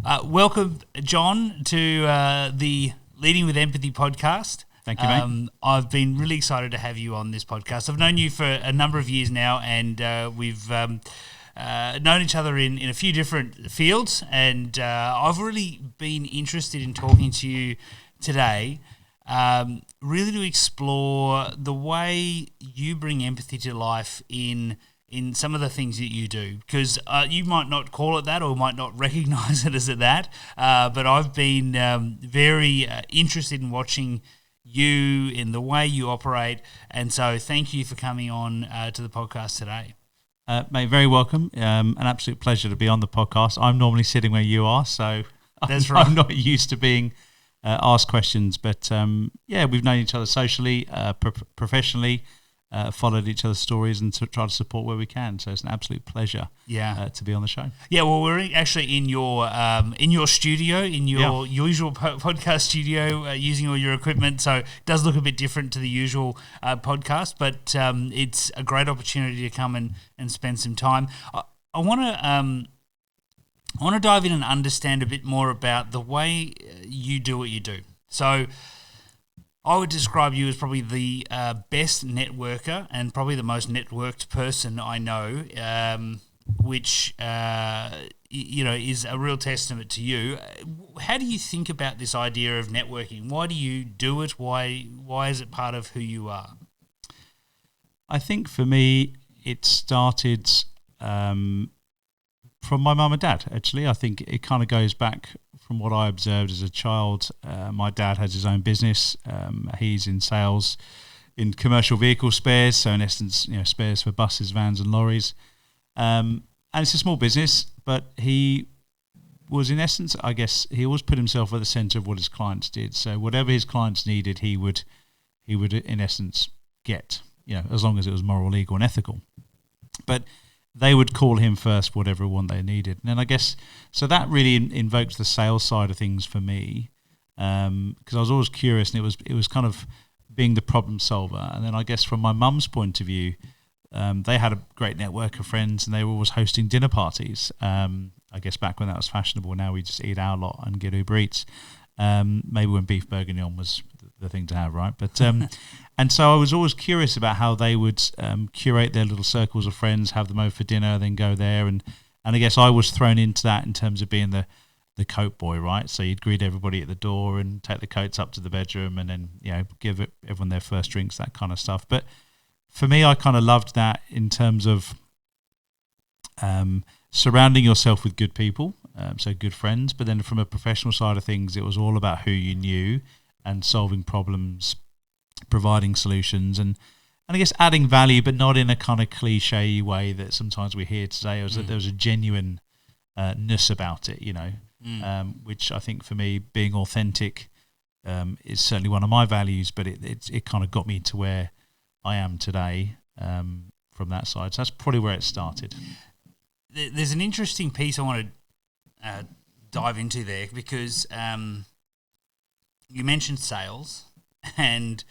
Welcome, John, to the Leading with Empathy podcast. Thank you, mate. I've been really excited to have you on this podcast. I've known you for a number of years now, and we've known each other in a few different fields, and I've really been interested in talking to you today, really to explore the way you bring empathy to life in some of the things that you do, because you might not call it that or might not recognise it as that, but I've been very interested in watching you in the way you operate, and so thank you for coming on to the podcast today. Mate, very welcome. An absolute pleasure to be on the podcast. I'm normally sitting where you are, so I'm not used to being asked questions, but we've known each other socially, professionally, followed each other's stories and try to support where we can. So it's an absolute pleasure to be on the show. Yeah, well, we're actually in your studio, in your usual podcast studio, using all your equipment. So it does look a bit different to the usual podcast, but it's a great opportunity to come and spend some time. I want to dive in and understand a bit more about the way you do what you do. So I would describe you as probably the best networker and probably the most networked person I know, which is a real testament to you. How do you think about this idea of networking? Why do you do it? Why is it part of who you are? I think for me, it started from my mum and dad, actually. I think it kind of goes back from what I observed as a child. My dad has his own business. He's in sales in commercial vehicle spares, so in essence, spares for buses, vans and lorries. And it's a small business, but he was, in essence, I guess, he always put himself at the centre of what his clients did. So whatever his clients needed, he would in essence get, as long as it was moral, legal and ethical. But they would call him first, whatever one they needed. And then I guess, so that really invokes the sales side of things for me, because I was always curious, and it was kind of being the problem solver. And then I guess from my mum's point of view, they had a great network of friends, and they were always hosting dinner parties. I guess back when that was fashionable. Now we just eat our lot and get Uber Eats. Maybe when beef bourguignon was the thing to have, right? But and so I was always curious about how they would curate their little circles of friends, have them over for dinner, then go there, and I guess I was thrown into that in terms of being the coat boy, right? So you'd greet everybody at the door and take the coats up to the bedroom, and then give everyone their first drinks, that kind of stuff. But for me, I kind of loved that in terms of surrounding yourself with good people, so good friends. But then from a professional side of things, it was all about who you knew and solving problems, providing solutions, and I guess adding value, but not in a kind of cliche way that sometimes we hear today. There was a genuine ness about it, which I think for me, being authentic is certainly one of my values, but it kind of got me to where I am today from that side. So that's probably where it started. There's an interesting piece I want to dive into there, because you mentioned sales, and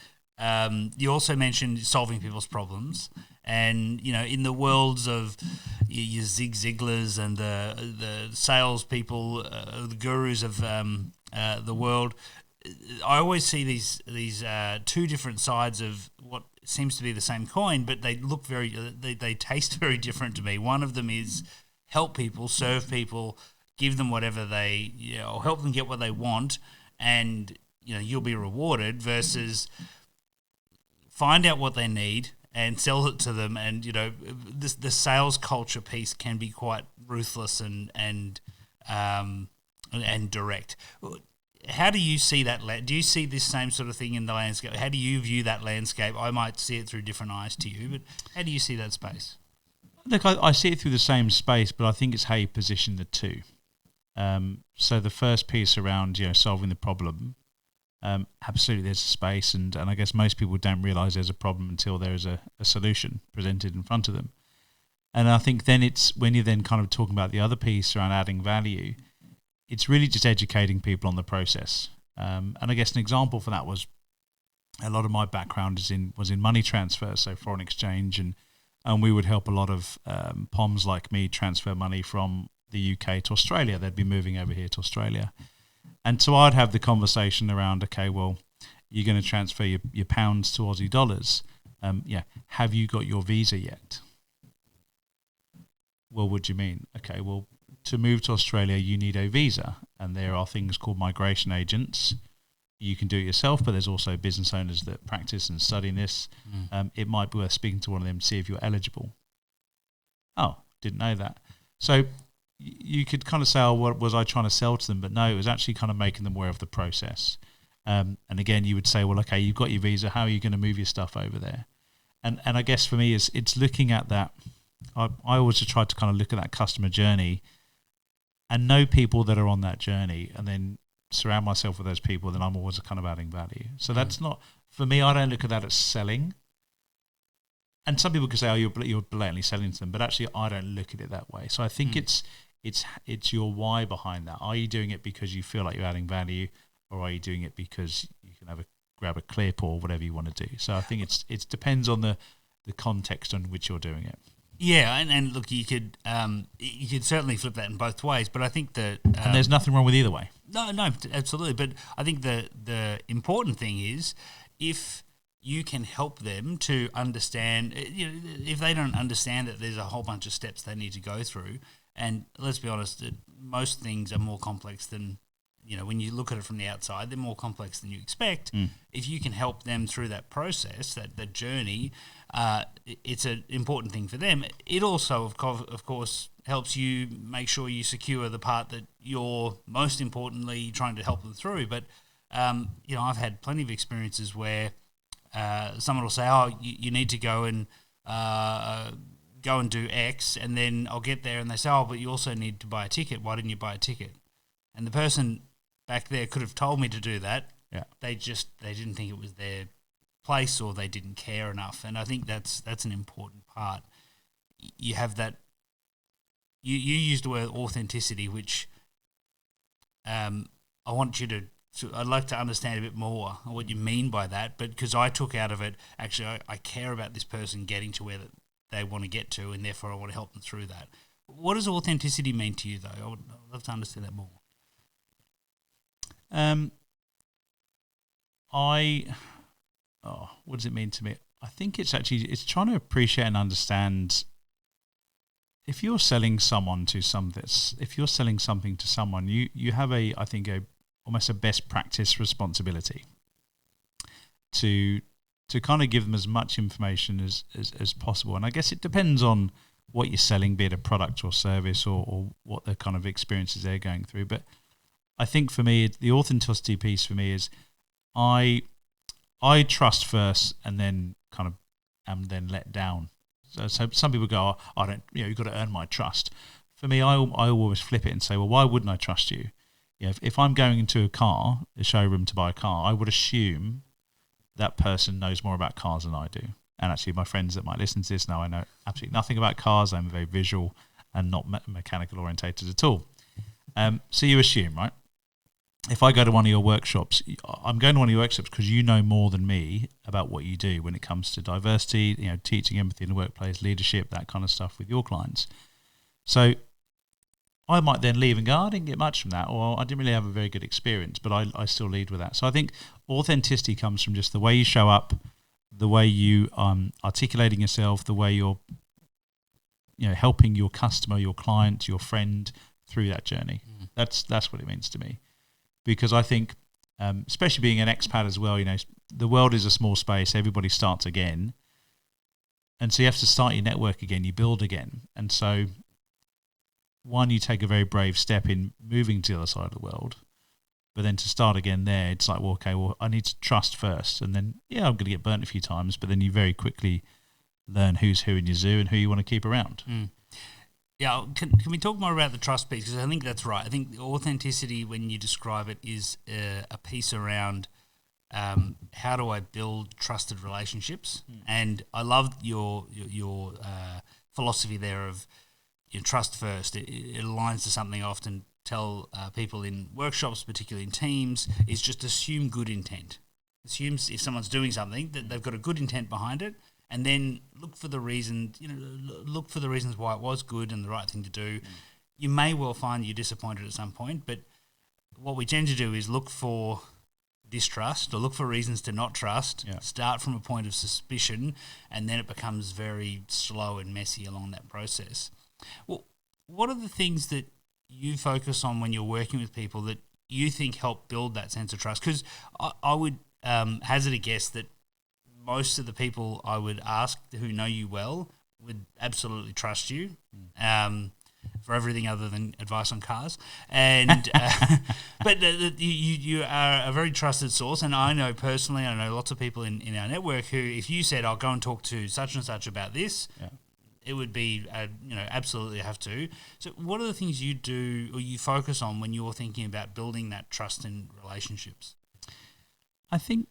you also mentioned solving people's problems. And in the worlds of your Zig Ziglars and the sales people, the gurus of the world, I always see these two different sides of what seems to be the same coin, but they look they taste very different to me. One of them is help people, serve people, give them whatever they, or help them get what they want, and you'll be rewarded, versus find out what they need and sell it to them. And the sales culture piece can be quite ruthless and direct. How do you see that? Do you see this same sort of thing in the landscape? How do you view that landscape? I might see it through different eyes to you, but how do you see that space? Look, I see it through the same space, but I think it's how you position the two. So the first piece around solving the problem, absolutely there's a space, and I guess most people don't realise there's a problem until there is a solution presented in front of them. And I think then it's when you're then kind of talking about the other piece around adding value, it's really just educating people on the process. And I guess an example for that was a lot of my background was in money transfer, so foreign exchange, and we would help a lot of POMs like me transfer money from the UK to Australia. They'd be moving over here to Australia. And so I'd have the conversation around, okay, well, you're going to transfer your pounds to Aussie dollars. Have you got your visa yet? Well, what do you mean? Okay, well, to move to Australia, you need a visa. And there are things called migration agents. You can do it yourself, but there's also business owners that practice and study this. It might be worth speaking to one of them to see if you're eligible. Oh, didn't know that. So you could kind of say, oh, what was I trying to sell to them? But no, it was actually kind of making them aware of the process. And again, you would say, well, okay, you've got your visa. How are you going to move your stuff over there? And I guess for me, it's looking at that. I always try to kind of look at that customer journey and know people that are on that journey, and then surround myself with those people. Then I'm always kind of adding value. So that's not, for me, I don't look at that as selling. And some people could say, oh, you're blatantly selling to them, but actually I don't look at it that way. So I think it's your why behind that. Are you doing it because you feel like you're adding value, or are you doing it because you can grab a clip or whatever you want to do? So I think it depends on the context on which you're doing it. Yeah, and look, you could certainly flip that in both ways, but I think that and there's nothing wrong with either way. No, absolutely. But I think the important thing is if you can help them to understand, if they don't understand that there's a whole bunch of steps they need to go through, and let's be honest, most things are more complex than, when you look at it from the outside, they're more complex than you expect. If you can help them through that process, that journey, it's an important thing for them. It also, of course, helps you make sure you secure the part that you're most importantly trying to help them through. But, I've had plenty of experiences where someone will say, oh, you need to go and do X, and then I'll get there and they say, oh, but you also need to buy a ticket. Why didn't you buy a ticket? And the person back there could have told me to do that. Yeah. They didn't think it was their place, or they didn't care enough. And I think that's an important part. You have that. You used the word authenticity, which I want you to. I'd like to understand a bit more what you mean by that. But because I took out of it, actually, I care about this person getting to where they want to get to, and therefore I want to help them through that. What does authenticity mean to you, though? I'd love to understand that more. What does it mean to me? I think it's trying to appreciate and understand. If you're selling something to someone, you have almost a best practice responsibility to kind of give them as much information as possible. And I guess it depends on what you're selling, be it a product or service, or what the kind of experiences they're going through. But I think for me, the authenticity piece for me is I trust first, and then kind of am then let down. So some people go, oh, I don't, you've got to earn my trust. For me, I always flip it and say, well, why wouldn't I trust you? If I'm going into a showroom to buy a car, I would assume that person knows more about cars than I do. And actually, my friends that might listen to this know I know absolutely nothing about cars. I'm very visual and not mechanical orientated at all. So you assume, right? If I go to one of your workshops, I'm going to one of your workshops because you know more than me about what you do when it comes to diversity, teaching empathy in the workplace, leadership, that kind of stuff with your clients. So I might then leave and go, I didn't get much from that, or I didn't really have a very good experience, but I still lead with that. So I think authenticity comes from just the way you show up, the way you articulating yourself, the way you're helping your customer, your client, your friend through that journey. That's what it means to me. Because I think, especially being an expat as well, the world is a small space. Everybody starts again. And so you have to start your network again. You build again. And so, one, you take a very brave step in moving to the other side of the world. But then to start again there, it's like, I need to trust first. And then, I'm going to get burnt a few times. But then you very quickly learn who's who in your zoo and who you want to keep around. Yeah, can we talk more about the trust piece? Because I think that's right. I think authenticity, when you describe it, is a piece around how do I build trusted relationships. And I love your philosophy there of trust first. It aligns to something I often tell people in workshops, particularly in teams, is just assume good intent. Assume if someone's doing something that they've got a good intent behind it. And then look for the reasons why it was good and the right thing to do. you may well find you're disappointed at some point, but what we tend to do is look for distrust or look for reasons to not trust, start from a point of suspicion, and then it becomes very slow and messy along that process. Well, what are the things that you focus on when you're working with people that you think help build that sense of trust? Because I would hazard a guess that most of the people I would ask who know you well would absolutely trust you for everything other than advice on cars. And but you are a very trusted source, and I know personally, I know lots of people in our network who, if you said, I'll go and talk to such and such about this, it would be, absolutely have to. So what are the things you do or you focus on when you're thinking about building that trust in relationships? I think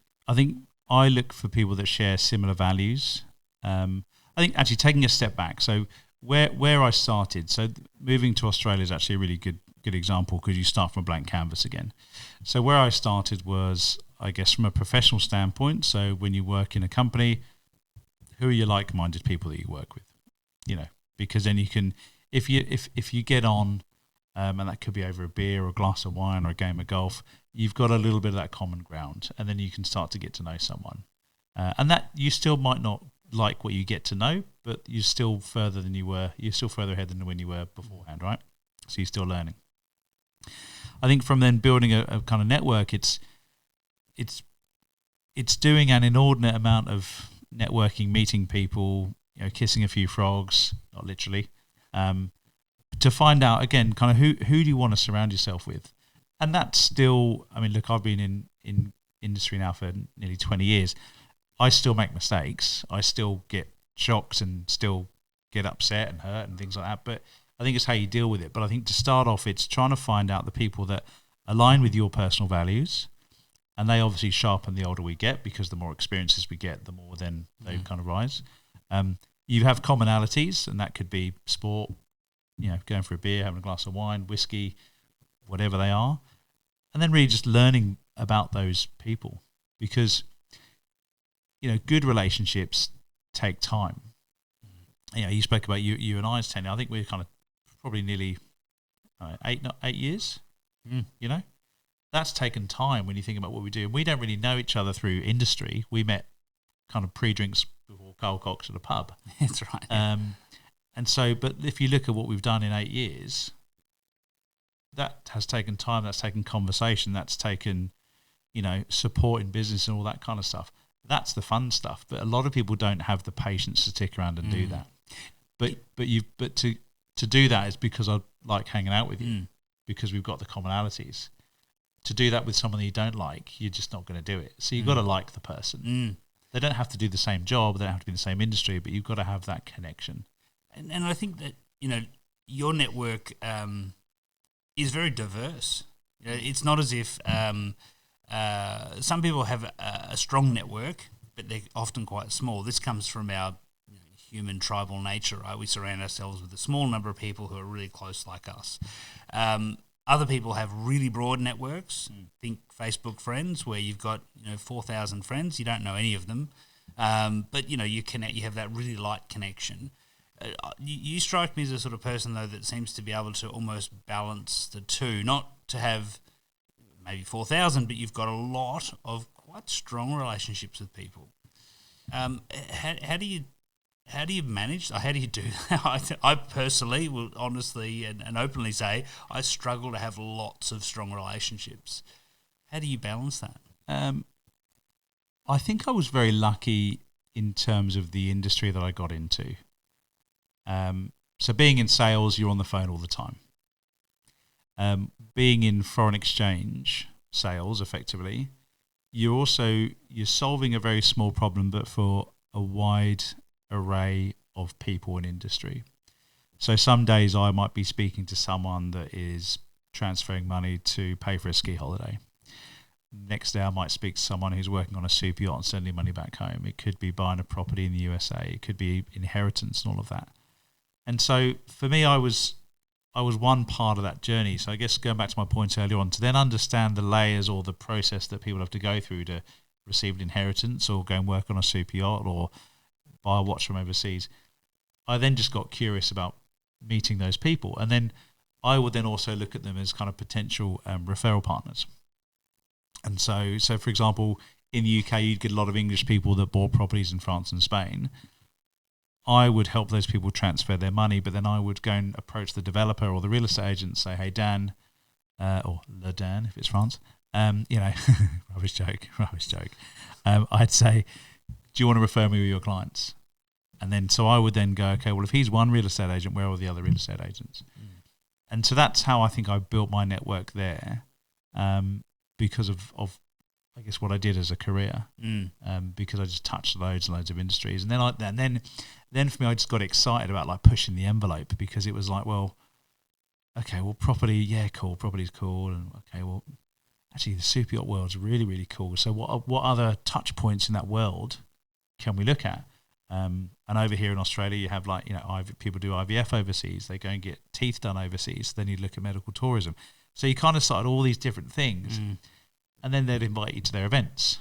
I look for people that share similar values. I think actually taking a step back, so where I started, so moving to Australia is actually a really good example because you start from a blank canvas again. So where I started was, I guess, from a professional standpoint. So when you work in a company, who are your like-minded people that you work with? Because then you can, if you get on, and that could be over a beer or a glass of wine or a game of golf, you've got a little bit of that common ground, and then you can start to get to know someone. And that you still might not like what you get to know, but you're still further ahead than when you were beforehand, right? So you're still learning. I think from then building a kind of network, it's doing an inordinate amount of networking, meeting people, kissing a few frogs, not literally, to find out again kind of who do you want to surround yourself with. And that's still, I mean, look, I've been in industry now for nearly 20 years. I still make mistakes. I still get shocks and still get upset and hurt and things like that. But I think it's how you deal with it. But I think to start off, it's trying to find out the people that align with your personal values. And they obviously sharpen the older we get, because the more experiences we get, the more then they kind of rise. You have commonalities, and that could be sport, going for a beer, having a glass of wine, whiskey, whatever they are. And then really just learning about those people, because good relationships take time. You spoke about you and I's tenure. I think we're kind of probably nearly 8 years. That's taken time when you think about what we do. And we don't really know each other through industry. We met kind of pre-drinks before Carl Cox at a pub. That's right. And so, but if you look at what we've done in 8 years, that has taken time. That's taken conversation. That's taken, support in business and all that kind of stuff. That's the fun stuff. But a lot of people don't have the patience to stick around and do that. But to do that is because I like hanging out with you, because we've got the commonalities. To do that with someone that you don't like, you're just not going to do it. So you've got to like the person. They don't have to do the same job. They don't have to be in the same industry, but you've got to have that connection. And I think that, your network is very diverse. It's not as if some people have a strong network, but they're often quite small. This comes from our human tribal nature, right? We surround ourselves with a small number of people who are really close like us. Other people have really broad networks. Think Facebook friends, where you've got 4,000 friends. You don't know any of them, but you connect. You have that really light connection. You strike me as a sort of person, though, that seems to be able to almost balance the two. Not to have maybe 4,000, but you've got a lot of quite strong relationships with people. How do you manage? How do you do that? I personally will honestly and openly say I struggle to have lots of strong relationships. How do you balance that? I think I was very lucky in terms of the industry that I got into. So being in sales, you're on the phone all the time. Being in foreign exchange sales, effectively, you're solving a very small problem, but for a wide array of people in industry. So some days I might be speaking to someone that is transferring money to pay for a ski holiday. Next day I might speak to someone who's working on a super yacht and sending money back home. It could be buying a property in the USA. It could be inheritance and all of that. And so for me, I was one part of that journey. So I guess going back to my point earlier on, to then understand the layers or the process that people have to go through to receive an inheritance or go and work on a super yacht or buy a watch from overseas, I then just got curious about meeting those people. And then I would then also look at them as kind of potential referral partners. And so for example, in the UK, you'd get a lot of English people that bought properties in France and Spain. I would help those people transfer their money, but then I would go and approach the developer or the real estate agent and say, hey, Dan, or Le Dan, if it's France, rubbish joke. I'd say, do you want to refer me with your clients? And then, so I would then go, okay, well, if he's one real estate agent, where are the other real estate agents? And so that's how I think I built my network there, because of I guess what I did as a career, because I just touched loads and loads of industries. And then for me, I just got excited about like pushing the envelope, because it was like, well, okay, well, property, yeah, cool, property's cool, and okay, well, actually, the super yacht world's really, really cool. So what other touch points in that world can we look at? And over here in Australia, you have people do IVF overseas. They go and get teeth done overseas. Then you look at medical tourism. So you kind of started all these different things, and then they'd invite you to their events.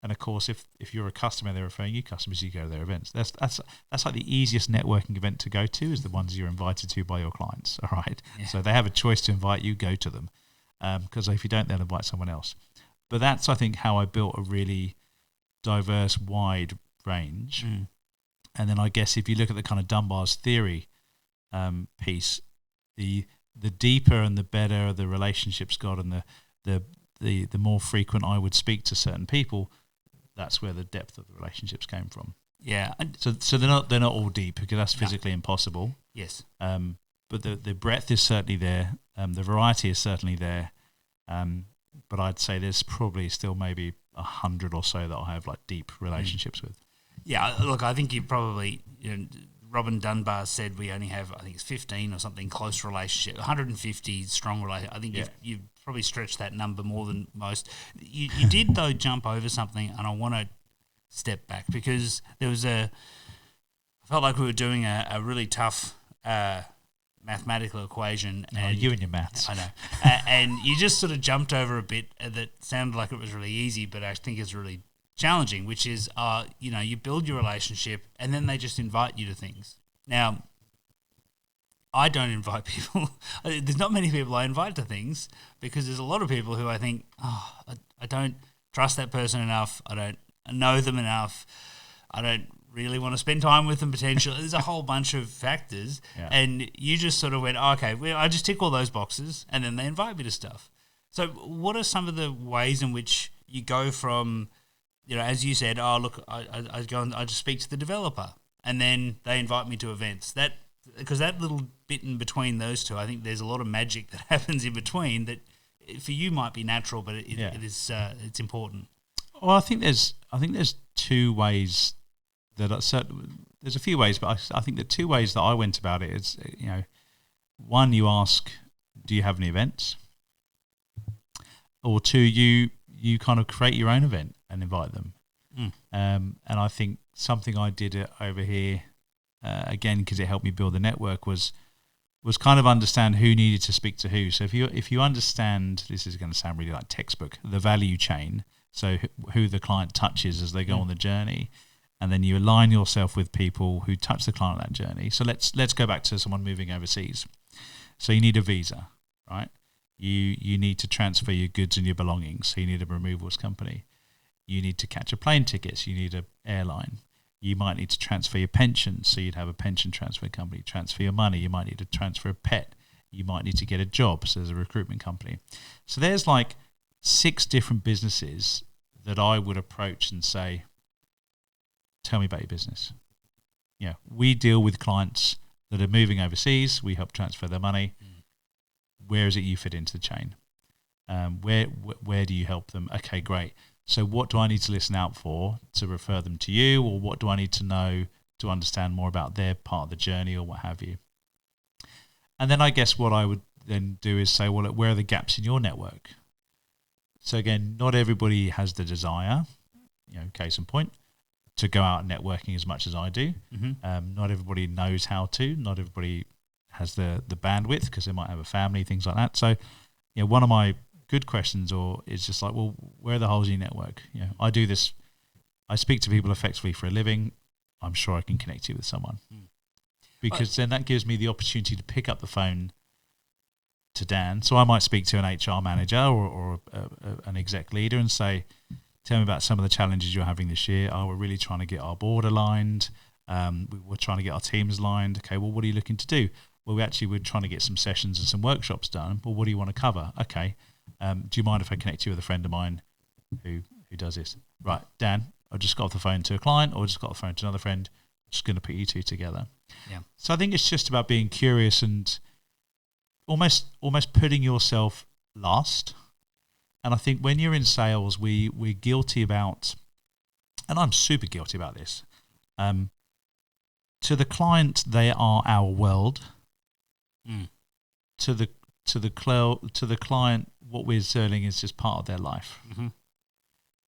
And of course, if you're a customer, they're referring you customers, you go to their events. That's like the easiest networking event to go to, is the ones you're invited to by your clients. All right, so they have a choice to invite you, go to them, because if you don't, they'll invite someone else. But that's, I think, how I built a really diverse, wide range. And then I guess if you look at the kind of Dunbar's theory piece, the deeper and the better the relationships got, and the more frequent I would speak to certain people, that's where the depth of the relationships came from. Yeah. So they're not all deep, because that's physically impossible. Yes. But the breadth is certainly there. The variety is certainly there. But I'd say there's probably still maybe 100 or so that I have like deep relationships with. Yeah, look, I think you probably, Robin Dunbar said we only have, I think it's 15 or something, close relationship, 150 strong relationship. I think you've probably stretched that number more than most. You did, though, jump over something, and I want to step back, because I felt like we were doing a really tough mathematical equation. And you and your maths. I know. And you just sort of jumped over a bit that sounded like it was really easy, but I think it's really challenging, which is, you build your relationship and then they just invite you to things. Now, I don't invite people. There's not many people I invite to things, because there's a lot of people who I think, I don't trust that person enough. I don't know them enough. I don't really want to spend time with them potentially. There's a whole bunch of factors. Yeah. And you just sort of went, okay, well, I just tick all those boxes, and then they invite me to stuff. So what are some of the ways in which you go from, as you said, I go and I just speak to the developer, and then they invite me to events. Because that little bit in between those two, I think there's a lot of magic that happens in between that for you might be natural, but it's important. Well, I think there's two ways that there's a few ways, but I think the two ways that I went about it is, one, you ask, do you have any events? Or two, you kind of create your own event and invite them. And I think something I did over here, again, because it helped me build the network, was kind of understand who needed to speak to who. So if you understand, this is going to sound really like textbook, the value chain, so who the client touches as they go on the journey, and then you align yourself with people who touch the client on that journey. So let's go back to someone moving overseas. So you need a visa, right? You need to transfer your goods and your belongings. So you need a removals company. You need to catch a plane ticket. So you need an airline. You might need to transfer your pension. So you'd have a pension transfer company. Transfer your money. You might need to transfer a pet. You might need to get a job. So there's a recruitment company. So there's like 6 different businesses that I would approach and say, tell me about your business. We deal with clients that are moving overseas. We help transfer their money. Where is it you fit into the chain? Where do you help them? Okay, great. So what do I need to listen out for to refer them to you, or what do I need to know to understand more about their part of the journey, or what have you? And then I guess what I would then do is say, well, where are the gaps in your network? So again, not everybody has the desire, case in point, to go out networking as much as I do. Not everybody knows how to. Not everybody has the bandwidth, because they might have a family, things like that. So, one of my good questions is just like, well, where are the holes in your network? I do this. I speak to people effectively for a living. I'm sure I can connect you with someone, because then that gives me the opportunity to pick up the phone to Dan. So I might speak to an HR manager or an exec leader and say, tell me about some of the challenges you're having this year. Oh, we're really trying to get our board aligned. We're trying to get our teams aligned. Okay, well, what are you looking to do? Well, we're trying to get some sessions and some workshops done. Well, what do you want to cover? Okay, do you mind if I connect you with a friend of mine who does this? Right, Dan, I just got off the phone to a client or just got off the phone to another friend. Just going to put you two together. Yeah. So I think it's just about being curious and almost putting yourself last. And I think when you're in sales, we're guilty about, and I'm super guilty about this. To the client, they are our world. To the client, what we're selling is just part of their life,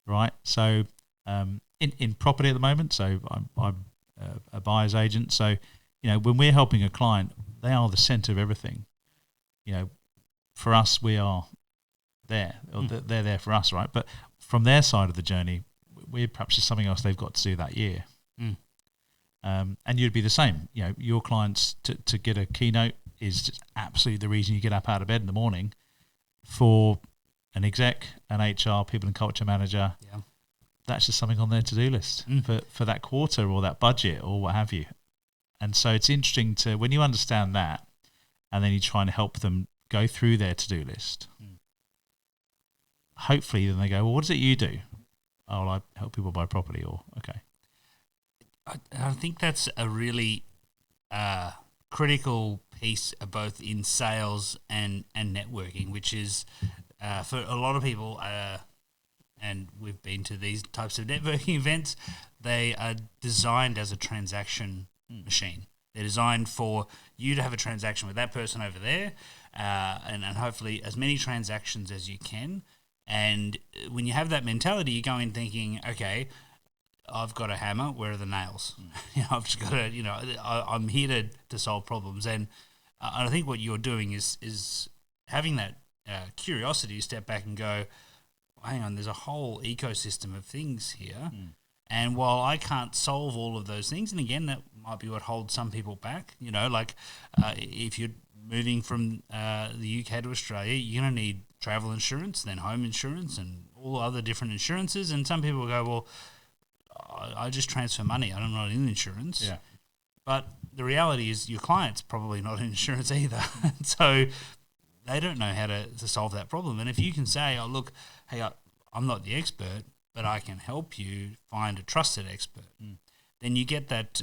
right? So in property at the moment, so I'm a buyer's agent. So when we're helping a client, they are the centre of everything. For us, we are there, or they're there for us, right? But from their side of the journey, we're perhaps just something else they've got to do that year. And you'd be the same. Your clients to get a keynote is just absolutely the reason you get up out of bed in the morning. For an exec, an HR, people and culture manager, that's just something on their to-do list for that quarter or that budget or what have you. And so it's interesting when you understand that, and then you try and help them go through their to-do list. Hopefully then they go, well, what is it you do? Oh, well, I help people buy property. Or okay. I think that's a really critical piece both in sales and networking, which is for a lot of people, and we've been to these types of networking events, they are designed as a transaction machine. They're designed for you to have a transaction with that person over there, and hopefully as many transactions as you can. And when you have that mentality, you go in thinking, okay, I've got a hammer, where are the nails? I've just got to, I'm here to solve problems. And I think what you're doing is having that curiosity to step back and go, hang on, there's a whole ecosystem of things here. And while I can't solve all of those things, and again, that might be what holds some people back, if you're moving from the UK to Australia, you're going to need travel insurance, then home insurance, and all other different insurances. And some people go, well, I just transfer money. I'm not in insurance. Yeah. But the reality is your client's probably not in insurance either. So they don't know how to solve that problem. And if you can say, oh, look, hey, I'm not the expert, but I can help you find a trusted expert, then you get that,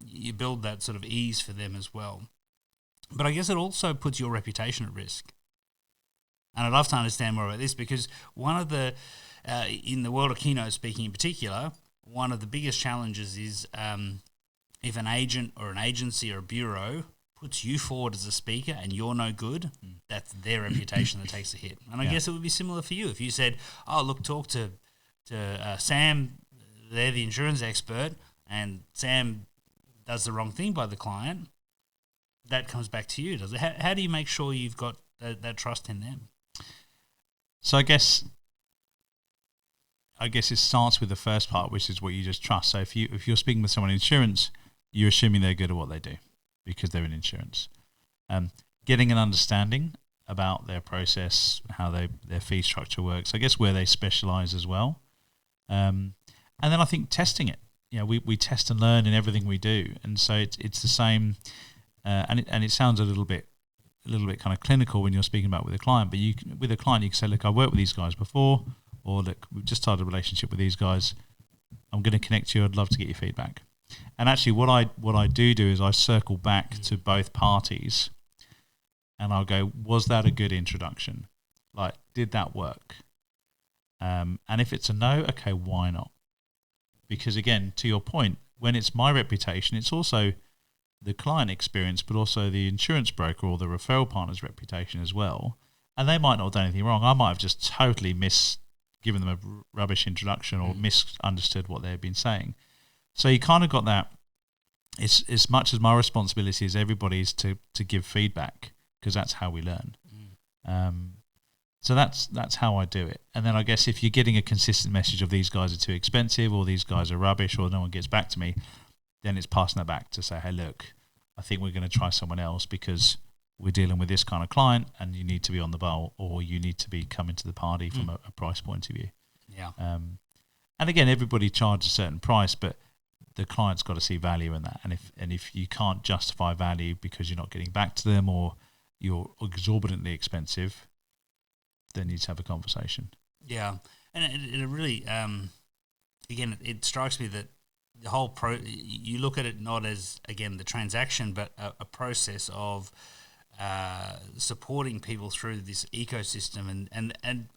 you build that sort of ease for them as well. But I guess it also puts your reputation at risk. And I'd love to understand more about this, because one of the, in the world of keynote speaking in particular, one of the biggest challenges is if an agent or an agency or a bureau puts you forward as a speaker and you're no good, that's their reputation that takes a hit. And I guess it would be similar for you. If you said, oh, look, talk to Sam, they're the insurance expert, and Sam does the wrong thing by the client, that comes back to you, does it? How do you make sure you've got that trust in them? So I guess it starts with the first part, which is what you just trust. So if you're speaking with someone in insurance, you're assuming they're good at what they do because they're in insurance. Getting an understanding about their process, how their fee structure works, I guess where they specialize as well. And then I think testing it. We test and learn in everything we do, and so it's the same. And it sounds a little bit kind of clinical when you're speaking about with a client, but with a client you can say, look, I worked with these guys before, or look, we've just started a relationship with these guys. I'm going to connect you. I'd love to get your feedback. And actually, what I do is I circle back to both parties, and I'll go, was that a good introduction? Like, did that work? And if it's a no, okay, why not? Because again, to your point, when it's my reputation, it's also the client experience, but also the insurance broker or the referral partner's reputation as well. And they might not have done anything wrong. I might have just totally given them a rubbish introduction or misunderstood what they've been saying. So you kind of got that. It's as much as my responsibility as everybody's to give feedback, because that's how we learn. So that's how I do it. And then I guess if you're getting a consistent message of these guys are too expensive, or these guys are rubbish, or no one gets back to me, then it's passing that back to say, hey, look, I think we're going to try someone else because we're dealing with this kind of client and you need to be on the ball, or you need to be coming to the party from a price point of view. Yeah. And again, everybody charges a certain price, but the client's got to see value in that. And if you can't justify value because you're not getting back to them, or you're exorbitantly expensive, then you need to have a conversation. Yeah. And it really, again, it strikes me that the whole you look at it not as, again, the transaction, but a process of supporting people through this ecosystem, and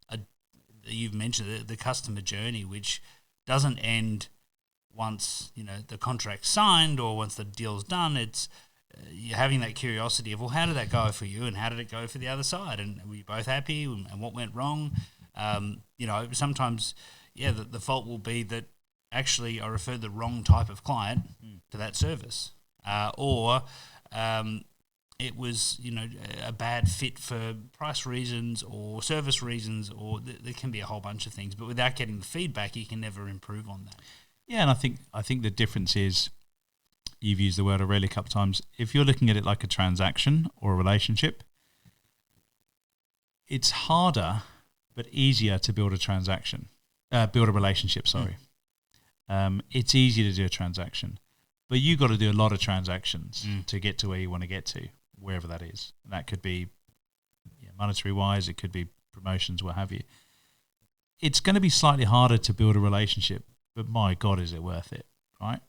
you've mentioned the customer journey, which doesn't end once the contract's signed or once the deal's done. It's you're having that curiosity of, well, how did that go for you, and how did it go for the other side, and were you both happy, and what went wrong? Sometimes, the fault will be that actually I referred the wrong type of client to that service, or it was a bad fit for price reasons or service reasons, or there can be a whole bunch of things. But without getting the feedback, you can never improve on that. Yeah, and I think the difference is, you've used the word Aurelia a couple of times. If you're looking at it like a transaction or a relationship, it's harder but easier to build a relationship. Sorry. It's easy to do a transaction, but you got to do a lot of transactions to get to where you want to get to, wherever that is. And that could be monetary wise, it could be promotions, what have you. It's going to be slightly harder to build a relationship, but my God, is it worth it, right?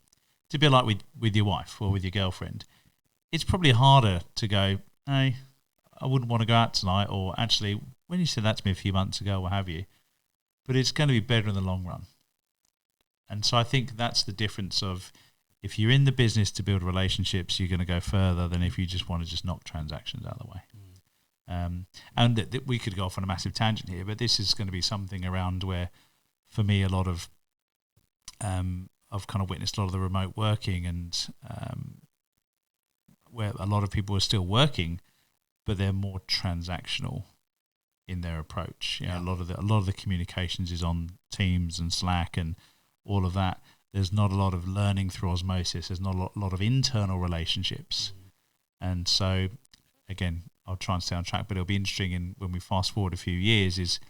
To be like with your wife or with your girlfriend, it's probably harder to go, hey, I wouldn't want to go out tonight, or actually, when you said that to me a few months ago, what have you, but it's going to be better in the long run. And so I think that's the difference of, if you're in the business to build relationships, you're going to go further than if you just want to just knock transactions out of the way. And we could go off on a massive tangent here, but this is going to be something around where, for me, a lot of I've kind of witnessed a lot of the remote working, and where a lot of people are still working, but they're more transactional in their approach. A lot of the communications is on Teams and Slack and all of that. There's not a lot of learning through osmosis. There's not a lot of internal relationships. And so, again, I'll try and stay on track, but it'll be interesting when we fast forward a few years, is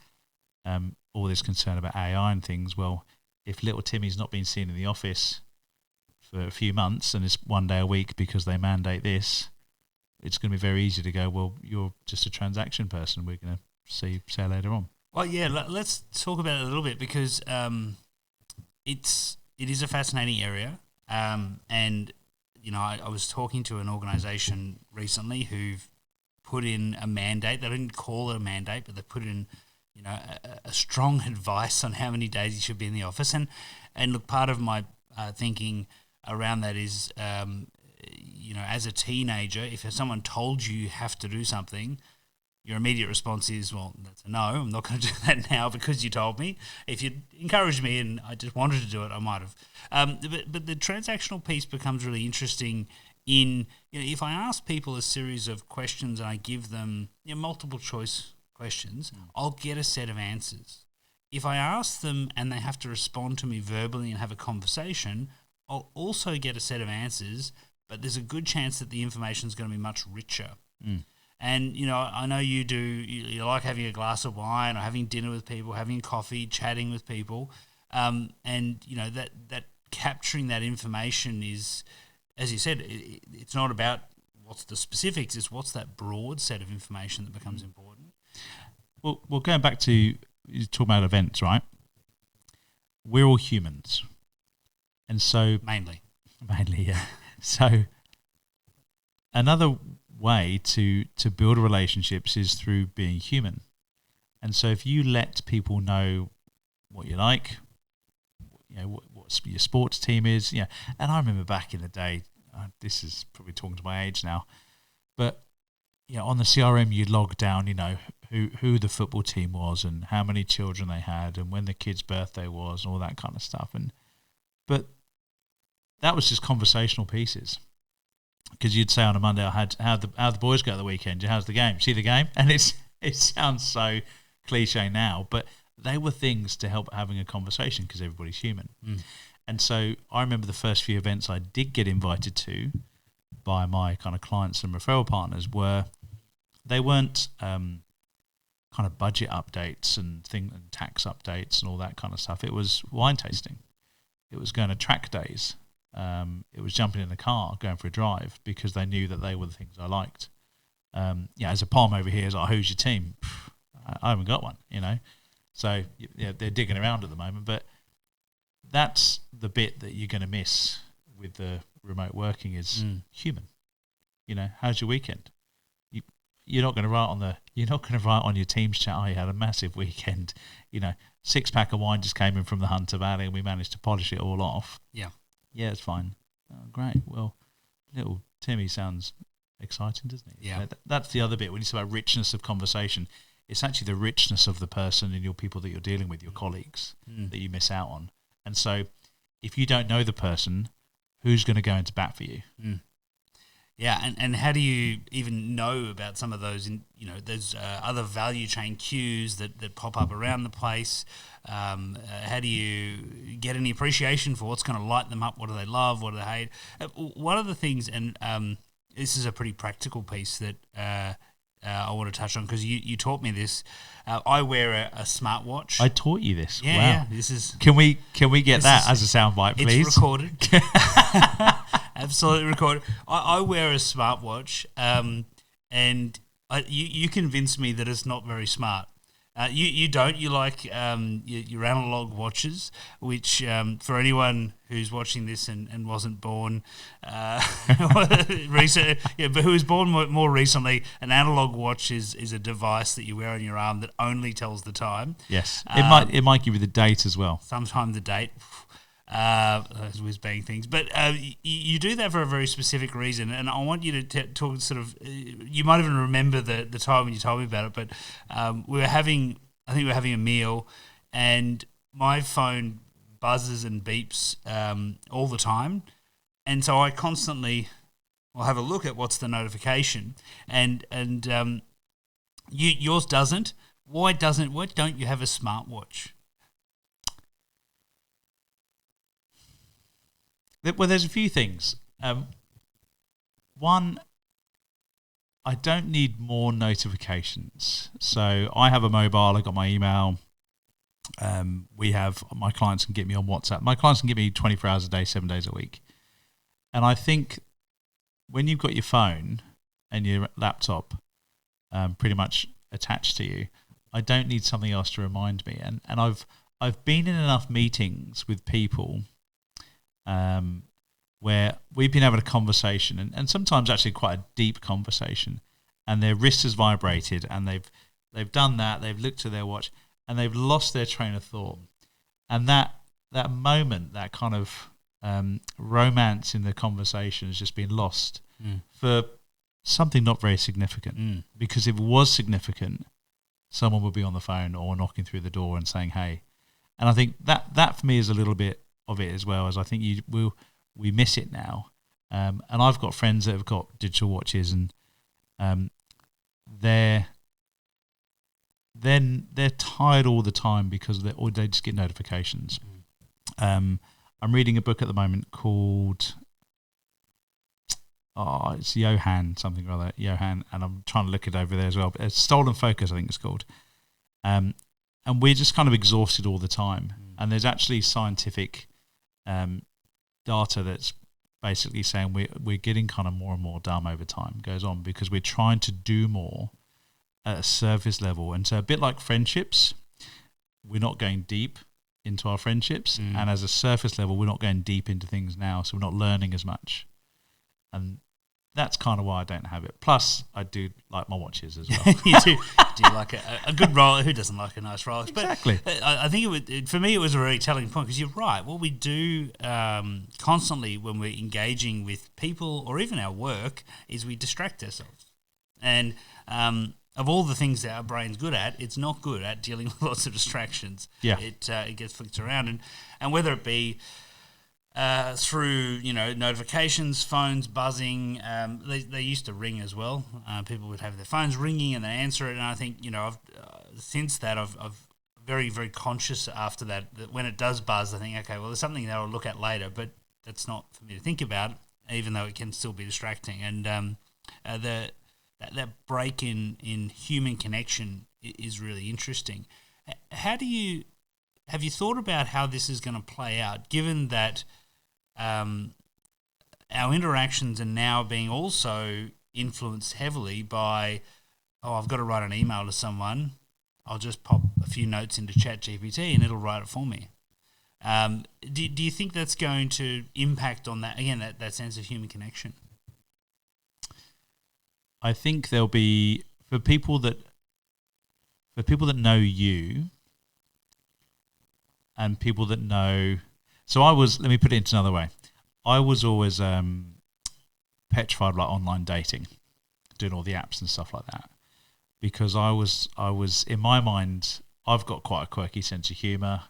all this concern about AI and things. Well, if little Timmy's not been seen in the office for a few months and it's one day a week because they mandate this, it's going to be very easy to go, well, you're just a transaction person. We're going to see you later on. Well, yeah, let's talk about it a little bit, because it is a fascinating area, and I was talking to an organisation recently who've put in a mandate. They didn't call it a mandate, but they put in a strong advice on how many days you should be in the office. And look, part of my thinking around that is, as a teenager, if someone told you have to do something, your immediate response is, well, that's a no. I'm not going to do that now because you told me. If you encouraged me and I just wanted to do it, I might have. But the transactional piece becomes really interesting in, if I ask people a series of questions and I give them multiple choice questions, I'll get a set of answers. If I ask them and they have to respond to me verbally and have a conversation, I'll also get a set of answers, but there's a good chance that the information is going to be much richer. And, I know you do, you like having a glass of wine or having dinner with people, having coffee, chatting with people. And, that capturing that information is, as you said, it's not about what's the specifics, it's what's that broad set of information that becomes important. Well, going back to, you talk about events, right? We're all humans. And so... Mainly, yeah. So another way to build relationships is through being human. And so if you let people know what you like, what your sports team is, and I remember back in the day, this is probably talking to my age now, but on the CRM you log down, who the football team was and how many children they had and when the kid's birthday was and all that kind of stuff. But that was just conversational pieces. Because you'd say on a Monday, how'd the boys go at the weekend? How's the game? See the game? And it sounds so cliche now, but they were things to help having a conversation, because everybody's human. And so I remember the first few events I did get invited to by my kind of clients and referral partners were they weren't kind of budget updates and tax updates and all that kind of stuff. It was wine tasting. It was going to track days. It was jumping in the car, going for a drive, because they knew that they were the things I liked. As a palm over here is like, who's your team? I haven't got one, So they're digging around at the moment, but that's the bit that you're going to miss with the remote working is human. How's your weekend? You're not going to write on your Teams chat, you had a massive weekend. 6-pack of wine just came in from the Hunter Valley and we managed to polish it all off. Yeah, it's fine. Oh, great. Well, little Timmy sounds exciting, doesn't he? Yeah, that's the other bit when you say about richness of conversation. It's actually the richness of the person and your people that you're dealing with, your colleagues, that you miss out on. And so, if you don't know the person, who's going to go into bat for you? Yeah, and how do you even know about some of those? There's other value chain cues that pop up around the place. How do you get any appreciation for what's going to light them up? What do they love? What do they hate? One of the things, and this is a pretty practical piece that I want to touch on because you taught me this. I wear a smartwatch. I taught you this. Yeah, wow. Yeah, this is. Can we get that as a soundbite, please? It's recorded. Absolutely recorded. I wear a smartwatch, and you convinced me that it's not very smart. You don't. You like your analog watches, which for anyone who's watching this and wasn't born recently, but who was born more recently, an analog watch is a device that you wear on your arm that only tells the time. Yes, it might give you the date as well. Sometimes the date. Those whiz-bang things. But you do that for a very specific reason, and I want you to talk sort of... you might even remember the time when you told me about it, but I think we were having a meal, and my phone buzzes and beeps all the time, and so I constantly will have a look at what's the notification, and yours doesn't. Why don't you have a smartwatch? Well, there's a few things. One, I don't need more notifications. So I have a mobile. I got my email. My clients can get me on WhatsApp. My clients can get me 24 hours a day, 7 days a week. And I think when you've got your phone and your laptop pretty much attached to you, I don't need something else to remind me. And I've been in enough meetings with people where we've been having a conversation, and sometimes actually quite a deep conversation, and their wrist has vibrated, and they've done that, they've looked at their watch, and they've lost their train of thought, and that moment, that kind of romance in the conversation has just been lost for something not very significant. Because if it was significant, someone would be on the phone or knocking through the door and saying, "Hey," and I think that for me is a little bit of it as well, as I think we miss it now. And I've got friends that have got digital watches, and they're tired all the time because they just get notifications. I'm reading a book at the moment called it's Johan something or other, Johan, and I'm trying to look it over there as well. But it's Stolen Focus, I think it's called. And we're just kind of exhausted all the time. And there's actually scientific data that's basically saying we're getting kind of more and more dumb over time goes on, because we're trying to do more at a surface level. And so a bit like friendships, we're not going deep into our friendships, and as a surface level, we're not going deep into things now, so we're not learning as much. And that's kind of why I don't have it. Plus, I do like my watches as well. You do like a good Rolex? Who doesn't like a nice Rolex? Exactly. But I think for me, it was a very telling point, because you're right. What we do constantly when we're engaging with people or even our work is we distract ourselves. And of all the things that our brain's good at, it's not good at dealing with lots of distractions. Yeah. It gets flicked around. And whether it be through notifications, phones buzzing. They used to ring as well. People would have their phones ringing and they answer it. And I think since that I've very, very conscious after that when it does buzz, I think, okay, well, there's something that I'll look at later, but that's not for me to think about, even though it can still be distracting. And that break in human connection is really interesting. How do you have you thought about how this is going to play out, given that our interactions are now being also influenced heavily by, I've got to write an email to someone, I'll just pop a few notes into ChatGPT and it'll write it for me. Do you think that's going to impact on that, again, that sense of human connection? I think there'll be, for people that know you and people that know, let me put it into another way. I was always petrified like online dating, doing all the apps and stuff like that, because I was in my mind, I've got quite a quirky sense of humour.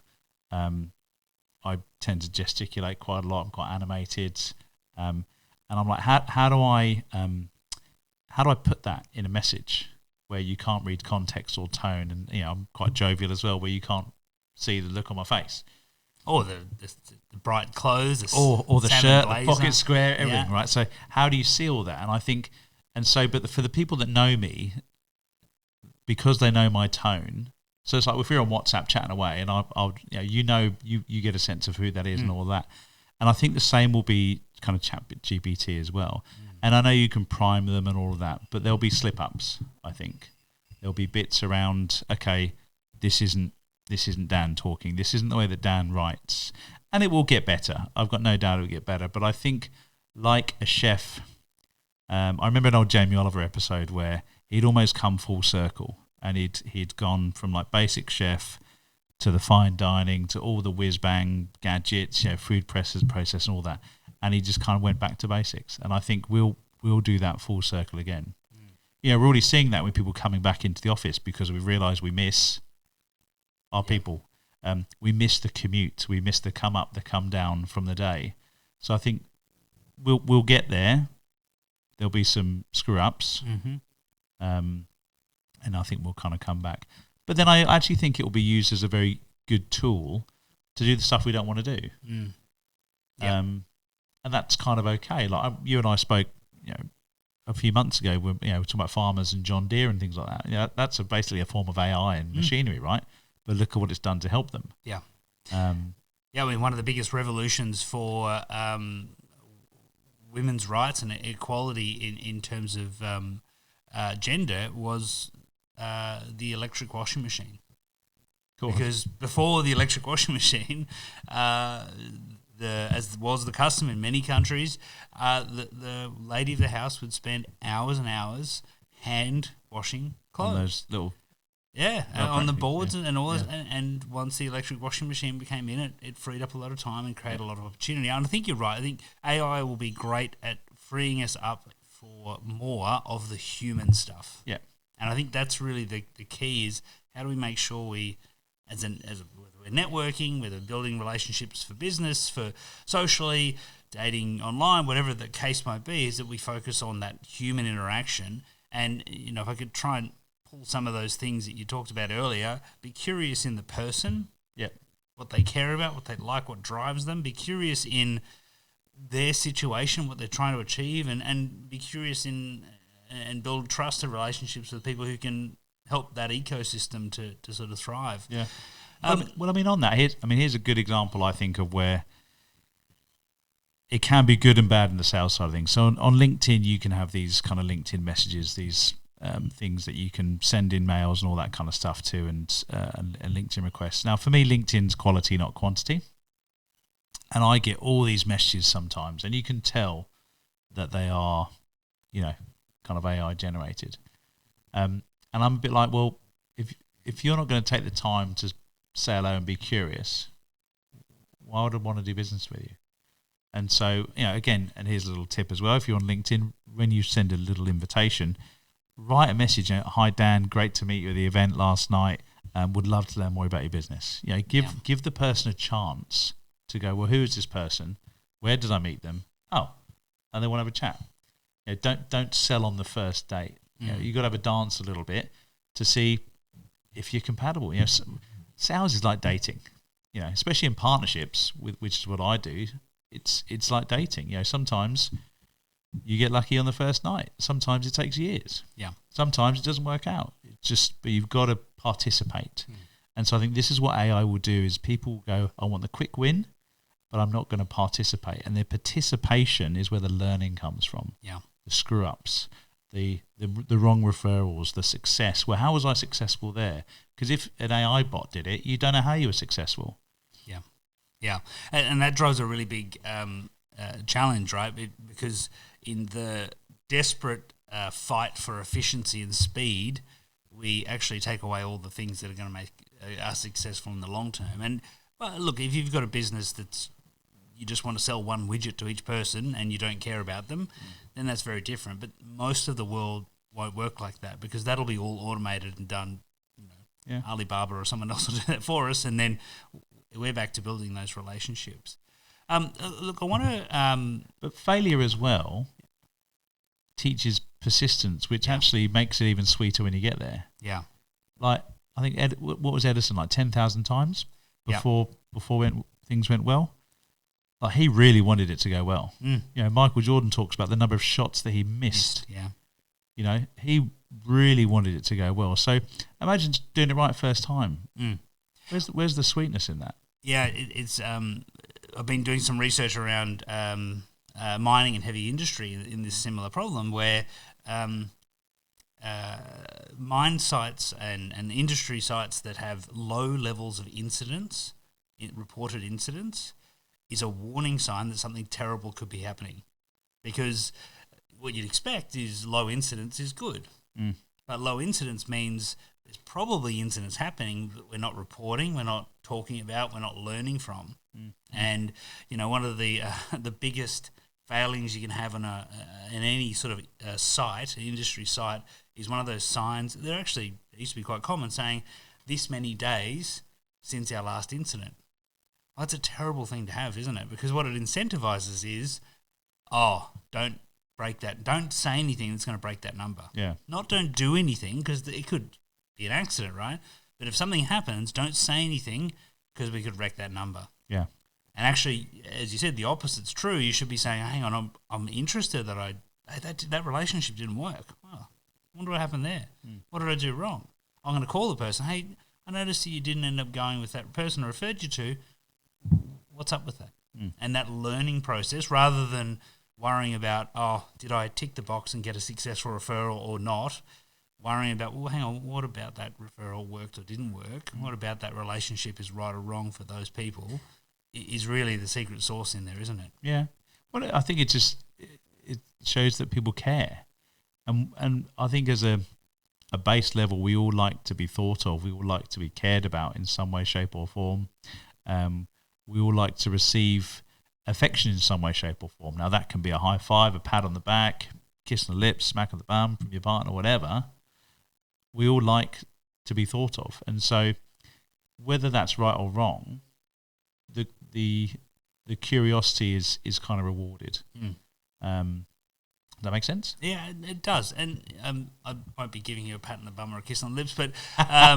I tend to gesticulate quite a lot. I'm quite animated, and I'm like, how do I put that in a message where you can't read context or tone? And I'm quite jovial as well, where you can't see the look on my face. Or the bright clothes, or the shirt, blazer, the pocket square, everything, right? So how do you see all that? And I think, but for the people that know me, because they know my tone, so it's like if we're on WhatsApp chatting away, and you get a sense of who that is and all that. And I think the same will be kind of ChatGPT as well. And I know you can prime them and all of that, but there'll be slip-ups, I think. There'll be bits around, okay, this isn't Dan talking. This isn't the way that Dan writes. And it will get better. I've got no doubt it will get better. But I think, like a chef, I remember an old Jamie Oliver episode where he'd almost come full circle, and he'd gone from like basic chef to the fine dining to all the whiz-bang gadgets, food process and all that. And he just kind of went back to basics. And I think we'll do that full circle again. We're already seeing that with people coming back into the office, because we realise we miss our people. We miss the commute. We miss the come up, the come down from the day. So I think we'll get there. There'll be some screw ups, and I think we'll kind of come back. But then I actually think it will be used as a very good tool to do the stuff we don't want to do. And that's kind of okay. Like you and I spoke, a few months ago. We're talking about farmers and John Deere and things like that. That's basically a form of AI and machinery, right? But look at what it's done to help them. Yeah. One of the biggest revolutions for women's rights and equality in terms of gender was the electric washing machine. Cool. Because before the electric washing machine, as was the custom in many countries, the lady of the house would spend hours and hours hand washing clothes. On those little... on the boards and all this. And once the electric washing machine became in, it freed up a lot of time and created a lot of opportunity. And I think you're right. I think AI will be great at freeing us up for more of the human stuff. Yeah. And I think that's really the key is how do we make sure we, whether we're networking, whether building relationships for business, for socially, dating online, whatever the case might be, is that we focus on that human interaction. And, if I could try and pull some of those things that you talked about earlier, be curious in the person, what they care about, what they like, what drives them, be curious in their situation, what they're trying to achieve, and be curious in and build trusted relationships with people who can help that ecosystem to sort of thrive. Yeah. On that, here's a good example, I think, of where it can be good and bad in the sales side of things. So on LinkedIn, you can have these kind of LinkedIn messages, these things that you can send in mails and all that kind of stuff to, and LinkedIn requests. Now, for me, LinkedIn's quality, not quantity. And I get all these messages sometimes, and you can tell that they are, kind of AI generated. And I'm a bit like, well, if you're not going to take the time to say hello and be curious, why would I want to do business with you? And so, again, and here's a little tip as well. If you're on LinkedIn, when you send a little invitation, write a message. Hi, Dan, great to meet you at the event last night. Would love to learn more about your business. Give the person a chance to go, well, who is this person? Where did I meet them? Oh, and they want to have a chat. Don't sell on the first date. You got to have a dance a little bit to see if you're compatible. Sales is like dating. Especially in partnerships, which is what I do. It's like dating. Sometimes You get lucky on the first night. Sometimes it takes years. Yeah. Sometimes it doesn't work out. But you've got to participate. And so I think this is what AI will do: is people will go, I want the quick win, but I'm not going to participate. And the participation is where the learning comes from. Yeah. The screw ups, the wrong referrals, the success. Well, how was I successful there? Because if an AI bot did it, you don't know how you were successful. Yeah. Yeah. And that drives a really big challenge, right? Because in the desperate fight for efficiency and speed, we actually take away all the things that are going to make us successful in the long term. And look, if you've got a business that's you just want to sell one widget to each person and you don't care about them, then that's very different. But most of the world won't work like that, because that'll be all automated and done. Alibaba or someone else will do that for us, and then we're back to building those relationships. Look, I want to... but failure as well teaches persistence, which actually makes it even sweeter when you get there. Yeah. Like, I think, what was Edison, like 10,000 times before things went well? Like, he really wanted it to go well. Michael Jordan talks about the number of shots that he missed. Yeah. He really wanted it to go well. So imagine doing it right first time. Where's the sweetness in that? Yeah, it's... I've been doing some research around mining and heavy industry in this similar problem, where mine sites and industry sites that have low levels of incidents, reported incidents, is a warning sign that something terrible could be happening. Because what you'd expect is low incidents is good. But low incidents means there's probably incidents happening that we're not reporting, we're not talking about, we're not learning from. And one of the biggest failings you can have in any sort of site, an industry site, is one of those signs. They're actually, it used to be quite common, saying this many days since our last incident. Well, that's a terrible thing to have, isn't it? Because what it incentivizes is, don't break that. Don't say anything that's going to break that number. Yeah. Not don't do anything, because it could be an accident, right? But if something happens, don't say anything, because we could wreck that number. Yeah. And actually, as you said, the opposite's true. You should be saying, hang on, I'm interested that that relationship didn't work. Oh, I wonder what happened there. What did I do wrong? I'm going to call the person. Hey, I noticed that you didn't end up going with that person I referred you to. What's up with that? And that learning process, rather than worrying about, did I tick the box and get a successful referral or not, worrying about, well, hang on, what about that referral worked or didn't work? What about that relationship is right or wrong for those people, is really the secret sauce in there, isn't it? Yeah. Well, I think it shows that people care. And I think as a base level, we all like to be thought of. We all like to be cared about in some way, shape or form. We all like to receive affection in some way, shape or form. Now, that can be a high five, a pat on the back, kiss on the lips, smack on the bum from your partner, whatever. We all like to be thought of. And so whether that's right or wrong, the curiosity is kind of rewarded. Does that make sense? Yeah, it does. And I won't be giving you a pat on the bum or a kiss on the lips, but I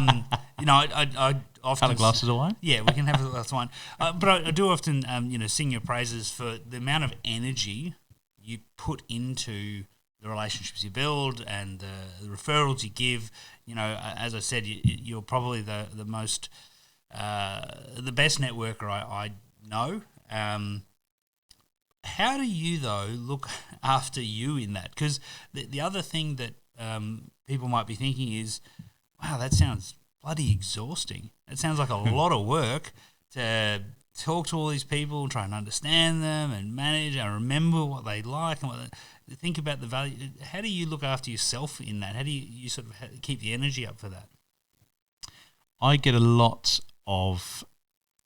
often... Have a glass of wine? Yeah, we can have a glass of wine. But I do often sing your praises for the amount of energy you put into the relationships you build and the referrals you give. As I said, you're probably the most the best networker I know. How do you, though, look after you in that? Because the other thing that people might be thinking is, wow, that sounds bloody exhausting. It sounds like a lot of work to talk to all these people and try and understand them and manage and remember what they like and think about the value. How do you look after yourself in that? How do you sort of keep the energy up for that? I get a lot of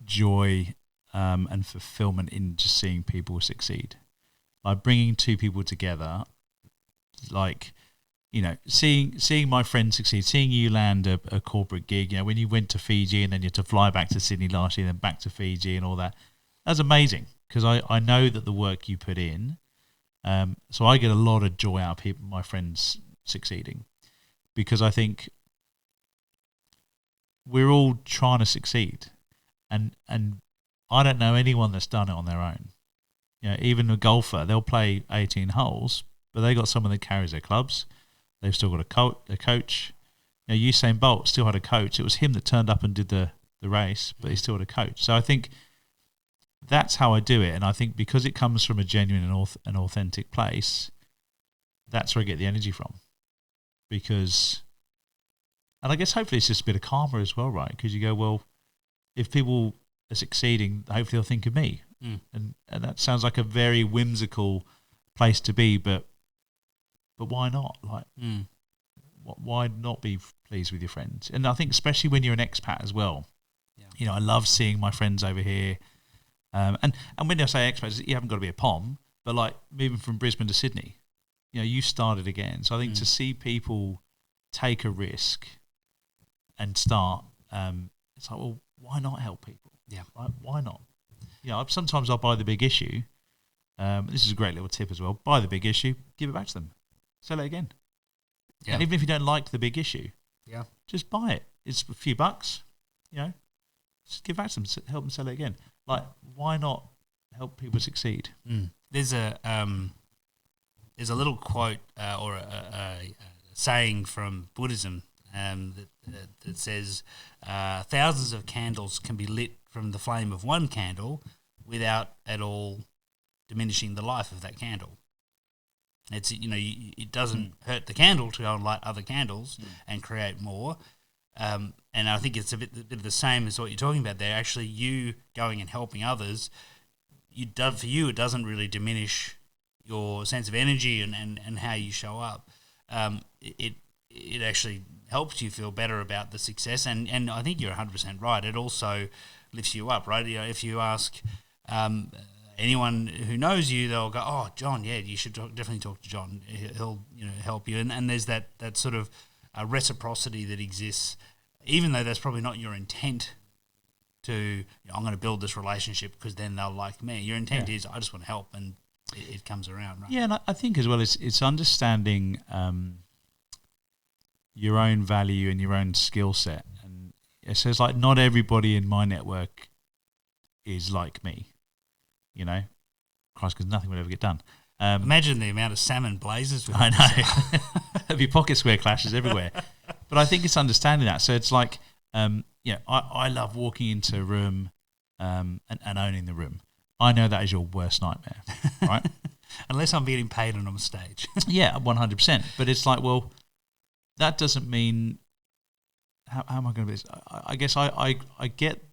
joy and fulfillment in just seeing people succeed. Like bringing two people together, like, seeing my friends succeed, seeing you land a corporate gig, when you went to Fiji and then you had to fly back to Sydney last year and then back to Fiji and all that. That's amazing, because I know that the work you put in, so I get a lot of joy out of my friends succeeding, because I think we're all trying to succeed, and I don't know anyone that's done it on their own. Even a golfer, they'll play 18 holes, but they got someone that carries their clubs. They've still got a coach. Usain Bolt still had a coach. It was him that turned up and did the race, but he still had a coach. So I think that's how I do it. And I think because it comes from a genuine and authentic place, that's where I get the energy from. And I guess hopefully it's just a bit of karma as well, right? Because you go, well, if people are succeeding, hopefully they'll think of me. And that sounds like a very whimsical place to be, but why not? Like, why not be pleased with your friends? And I think especially when you're an expat as well. I love seeing my friends over here. And when I say expats, you haven't got to be a POM, but like moving from Brisbane to Sydney, you started again. So I think to see people take a risk and start, it's like, well, why not help people? Yeah. Right? Why not? Sometimes I'll buy the big issue. This is a great little tip as well. Buy the big issue, give it back to them, sell it again. Yeah. And even if you don't like the big issue, just buy it. It's a few bucks, just give it back to them, help them sell it again. Like, why not help people succeed? There's a little quote or a saying from Buddhism that says thousands of candles can be lit from the flame of one candle without at all diminishing the life of that candle. It's it doesn't hurt the candle to go and light other candles and create more. And I think it's a bit of the same as what you're talking about there. Actually, you going and helping others, it doesn't really diminish your sense of energy and how you show up. It actually helps you feel better about the success. And I think you're 100% right. It also lifts you up, right? If you ask anyone who knows you, they'll go, "Oh, John, yeah, you should definitely talk to John. He'll help you." And there's that sort of reciprocity that exists, even though that's probably not your intent to, I'm going to build this relationship because then they'll like me. Your intent is, I just want to help, and it comes around, right? Yeah, and I think as well, it's understanding your own value and your own skill set. And it says, like, not everybody in my network is like me, Christ, because nothing would ever get done. Imagine the amount of salmon blazers. I know. There'd be pocket square clashes everywhere. But I think it's understanding that. So it's like, I love walking into a room and owning the room. I know that is your worst nightmare, right? Unless I'm getting paid and on stage. Yeah, 100%. But it's like, well, that doesn't mean, how am I going to be? I guess I get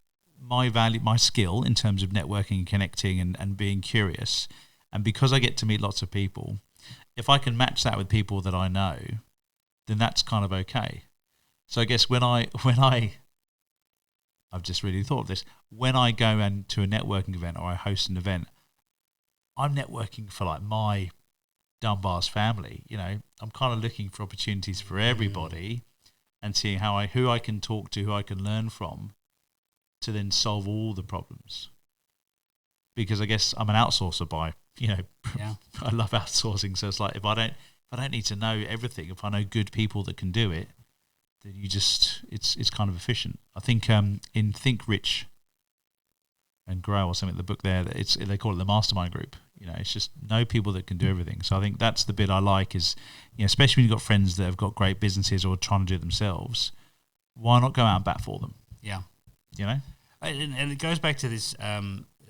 my value, my skill in terms of networking and connecting and being curious. And because I get to meet lots of people, if I can match that with people that I know, then that's kind of okay. So I guess I've just really thought of this. When I go to a networking event or I host an event, I'm networking for like my Dunbar's family. I'm kind of looking for opportunities for everybody and seeing who I can talk to, who I can learn from, to then solve all the problems. Because I guess I'm an outsourcer by, I love outsourcing. So it's like, if I don't need to know everything, if I know good people that can do it, then it's kind of efficient. I think in Think Rich and Grow or something, the book there, they call it the mastermind group. It's just know people that can do everything. So I think that's the bit I like is, especially when you've got friends that have got great businesses or trying to do it themselves, why not go out and bat for them? Yeah. And it goes back to this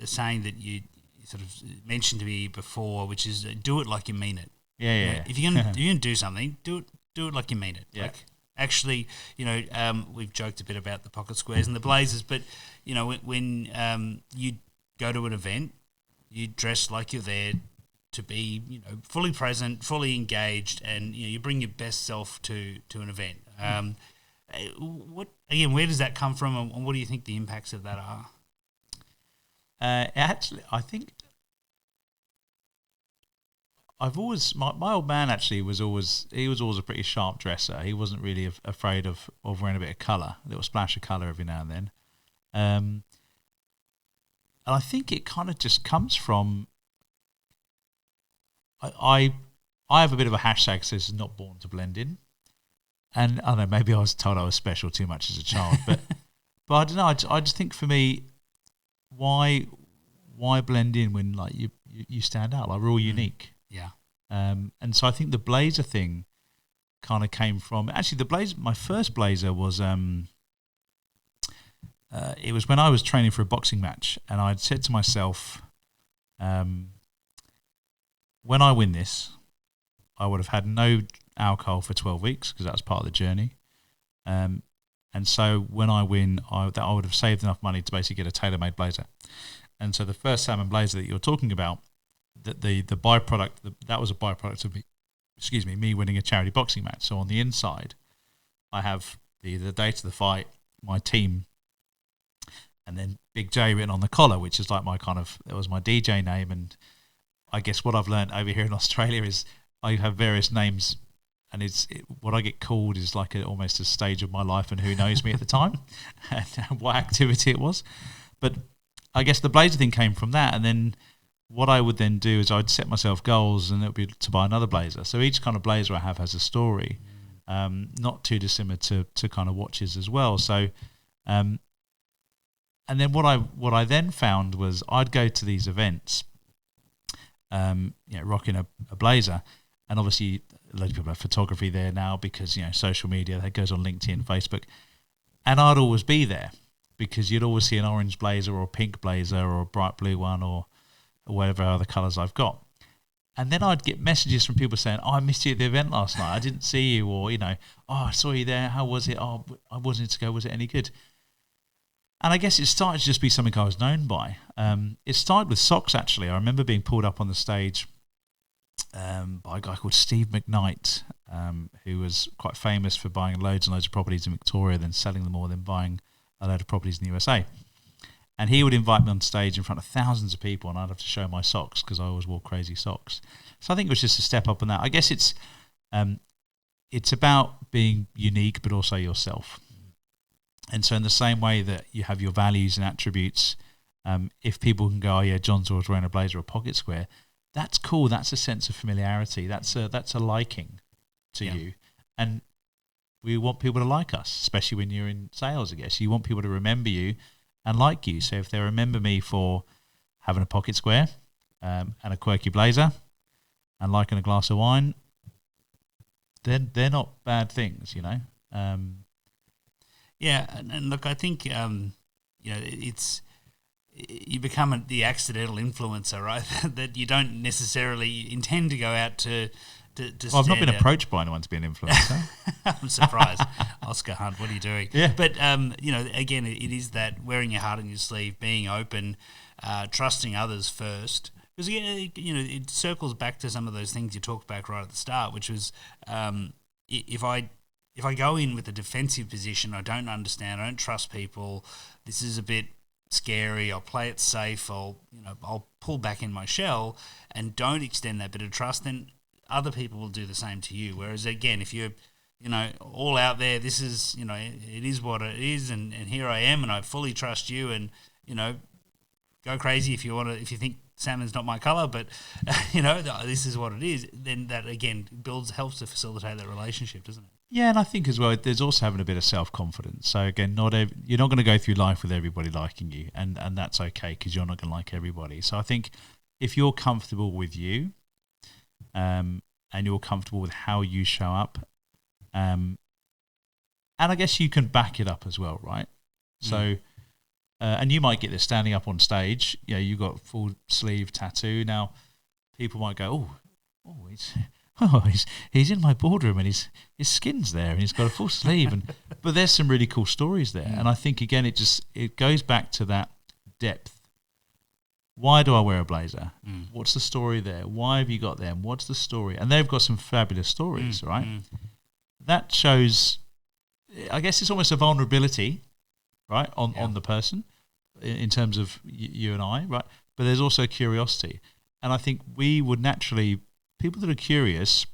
saying that you sort of mentioned to me before, which is do it like you mean it. Yeah. If you're gonna do something, do it like you mean it. Yeah. Like, actually, we've joked a bit about the pocket squares and the blazers, but when you go to an event, you dress like you're there to be, fully present, fully engaged, and you bring your best self to an event. Where does that come from, and what do you think the impacts of that are? Actually, I think I've always my old man actually was always a pretty sharp dresser. He wasn't really afraid of wearing a bit of colour, a little splash of colour every now and then. And I think it kind of just comes from I have a bit of a hashtag that says not born to blend in. And I don't know, maybe I was told I was special too much as a child, but I don't know. I just think for me, why blend in when like you stand out. Like we're all unique. Yeah. And so I think the blazer thing kind of came from actually the blazer. My first blazer was it was when I was training for a boxing match, and I'd said to myself, when I win this, I would have had no alcohol for 12 weeks because that was part of the journey. And so when I win, I would have saved enough money to basically get a tailor-made blazer. And so the first salmon blazer that you're talking about, that the byproduct, that was a byproduct of me winning a charity boxing match. So on the inside, I have the date of the fight, my team, and then Big J written on the collar, which is like it was my DJ name. And I guess what I've learned over here in Australia is I have various names, and what I get called is like almost a stage of my life and who knows me at the time and what activity it was. But I guess the blazer thing came from that. And then what I would then do is I'd set myself goals, and it would be to buy another blazer. So each kind of blazer I have has a story, not too dissimilar to kind of watches as well. So, and then what I then found was I'd go to these events, rocking a blazer, and obviously a lot of people have photography there now because social media that goes on LinkedIn, Facebook, and I'd always be there because you'd always see an orange blazer or a pink blazer or a bright blue one or whatever other colours I've got. And then I'd get messages from people saying, I missed you at the event last night. I didn't see you. Or, I saw you there. How was it? Oh, I wanted to go. Was it any good? And I guess it started to just be something I was known by. It started with socks, actually. I remember being pulled up on the stage by a guy called Steve McKnight, who was quite famous for buying loads and loads of properties in Victoria, then selling them all, then buying a load of properties in the USA. And he would invite me on stage in front of thousands of people, and I'd have to show my socks because I always wore crazy socks. So I think it was just a step up on that. I guess it's about being unique, but also yourself. And so in the same way that you have your values and attributes, if people can go, oh yeah, John's always wearing a blazer or a pocket square, that's cool. That's a sense of familiarity. That's a liking to you. And we want people to like us, especially when you're in sales, I guess. You want people to remember you and like you. So if they remember me for having a pocket square and a quirky blazer and liking a glass of wine, then they're not bad things, Yeah, and look, I think it's you become the accidental influencer, right? That you don't necessarily intend to go out to. I've not been approached by anyone to be an influencer. I'm surprised. Oscar Hunt, what are you doing? Yeah. But, again, it is that wearing your heart on your sleeve, being open, trusting others first. Because, it circles back to some of those things you talked about right at the start, which was if I go in with a defensive position, I don't understand, I don't trust people, this is a bit scary, I'll play it safe, I'll pull back in my shell and don't extend that bit of trust, then other people will do the same to you. Whereas again, if you're, all out there, this is, it is what it is, and here I am, and I fully trust you, and go crazy if you think salmon's not my colour, but this is what it is. Then that again helps to facilitate that relationship, doesn't it? Yeah, and I think as well, there's also having a bit of self-confidence. So again, you're not going to go through life with everybody liking you, and that's okay because you're not going to like everybody. So I think if you're comfortable with you, and you're comfortable with how you show up, and I guess you can back it up as well, right? So, and you might get this standing up on stage. You've got full sleeve tattoo. Now, people might go, he's in my boardroom and his skin's there and he's got a full sleeve, but there's some really cool stories there. And I think again, it goes back to that depth. Why do I wear a blazer? What's the story there? Why have you got them? What's the story? And they've got some fabulous stories, right? That shows, I guess it's almost a vulnerability, right, on the person in terms of you and I, right? But there's also curiosity. And I think we would naturally, people that are curious,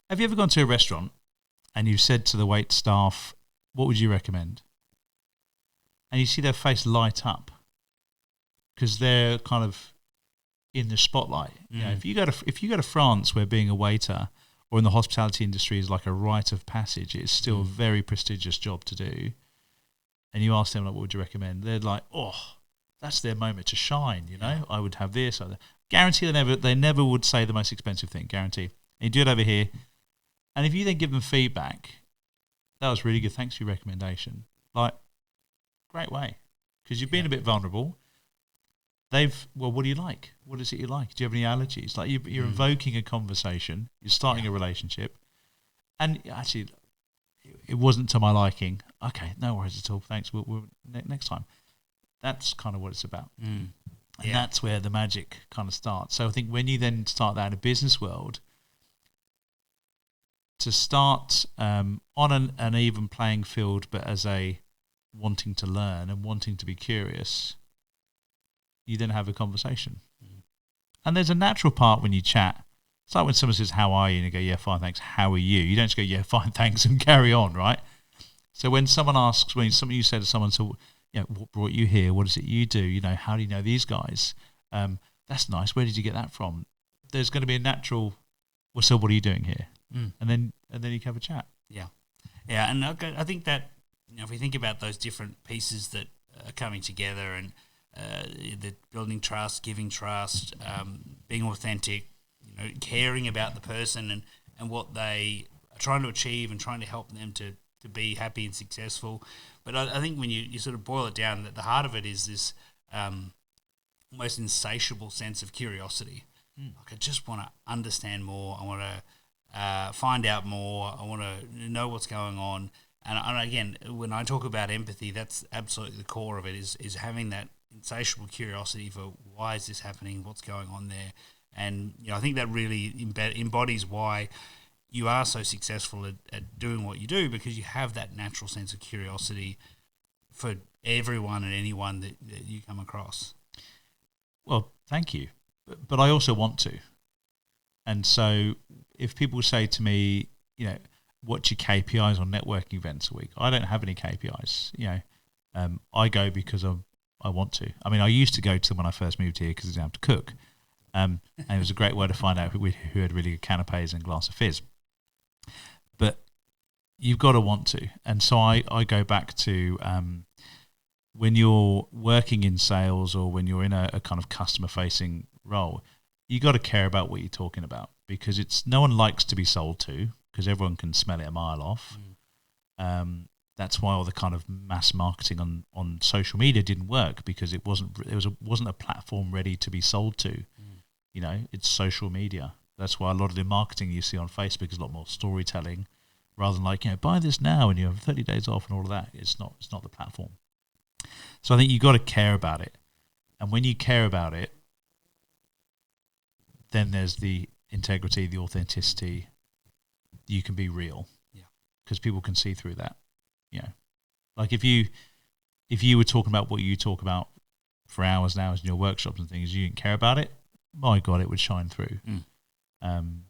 have you ever gone to a restaurant and you've said to the wait staff, what would you recommend? And you see their face light up, because they're kind of in the spotlight. If you go to France, where being a waiter or in the hospitality industry is like a rite of passage, it's still a very prestigious job to do. And you ask them, like, what would you recommend? They're like, that's their moment to shine. I would have this. Guarantee they never would say the most expensive thing. Guarantee. And you do it over here, and if you then give them feedback, that was really good. Thanks for your recommendation. Like, great way, because you've been a bit vulnerable. What do you like? What is it you like? Do you have any allergies? Like, you're invoking a conversation. You're starting a relationship, and actually, it wasn't to my liking. Okay, no worries at all. Thanks. We'll next time. That's kind of what it's about. And that's where the magic kind of starts. So I think when you then start that in a business world, to start on an even playing field, but as a wanting to learn and wanting to be curious, you then have a conversation. And there's a natural part when you chat. It's like when someone says, how are you? And you go, yeah, fine, thanks. How are you? You don't just go, yeah, fine, thanks, and carry on, right? So when someone asks, when something you say to someone, so, what brought you here? What is it you do? How do you know these guys? That's nice. Where did you get that from? There's going to be a natural, well, so what are you doing here? And then you can have a chat. Yeah. And I think that, if we think about those different pieces that are coming together and the building trust, giving trust, being authentic, caring about the person and what they are trying to achieve and trying to help them to be happy and successful. But I think when you sort of boil it down, that the heart of it is this almost insatiable sense of curiosity. Like, I just want to understand more. I want to find out more. I want to know what's going on. And again, when I talk about empathy, that's absolutely the core of it, is having that insatiable curiosity for why is this happening, what's going on there. And I think that really embodies why you are so successful at doing what you do, because you have that natural sense of curiosity for everyone and anyone that you come across. Well, thank you. But I also want to. And so if people say to me, what's your KPIs on networking events a week? I don't have any KPIs. I go because I want to. I mean, I used to go to them when I first moved here because I didn't have to cook. And it was a great way to find out who had really good canapes and a glass of fizz. But you've got to want to. And so I go back to when you're working in sales or when you're in a kind of customer-facing role, you got to care about what you're talking about, because no one likes to be sold to, because everyone can smell it a mile off. That's why all the kind of mass marketing on social media didn't work, because it wasn't a platform ready to be sold to. It's social media. That's why a lot of the marketing you see on Facebook is a lot more storytelling, rather than like, buy this now and you have 30 days off and all of that. It's not the platform. So I think you've got to care about it. And when you care about it, then there's the integrity, the authenticity. You can be real. Yeah. Because people can see through that. Like if you were talking about what you talk about for hours and hours in your workshops and things, you didn't care about it, my God, it would shine through. And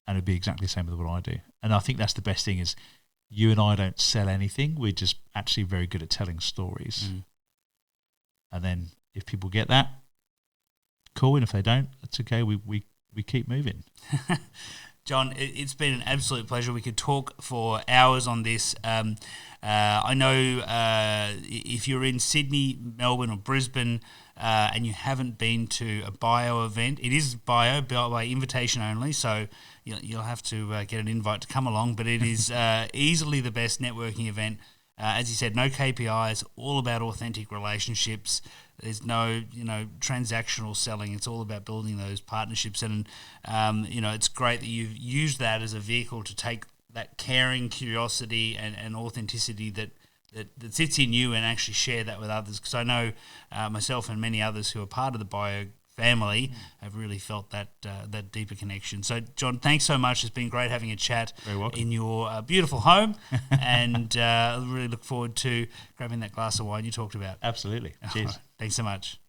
it'd be exactly the same with what I do. And I think that's the best thing, is you and I don't sell anything. We're just actually very good at telling stories. And then if people get that, cool. And if they don't, that's okay. We keep moving. John, it's been an absolute pleasure. We could talk for hours on this. I know if you're in Sydney, Melbourne or Brisbane and you haven't been to a bio event, it is bio by invitation only, so you'll have to get an invite to come along, but it is easily the best networking event. As you said, no KPIs, all about authentic relationships. There's no, transactional selling. It's all about building those partnerships. And, it's great that you've used that as a vehicle to take that caring curiosity and authenticity that sits in you and actually share that with others. Because I know myself and many others who are part of the bio family have really felt that deeper connection. So, John, thanks so much. It's been great having a chat in your beautiful home, and really look forward to grabbing that glass of wine you talked about. Absolutely. Cheers. Thanks so much.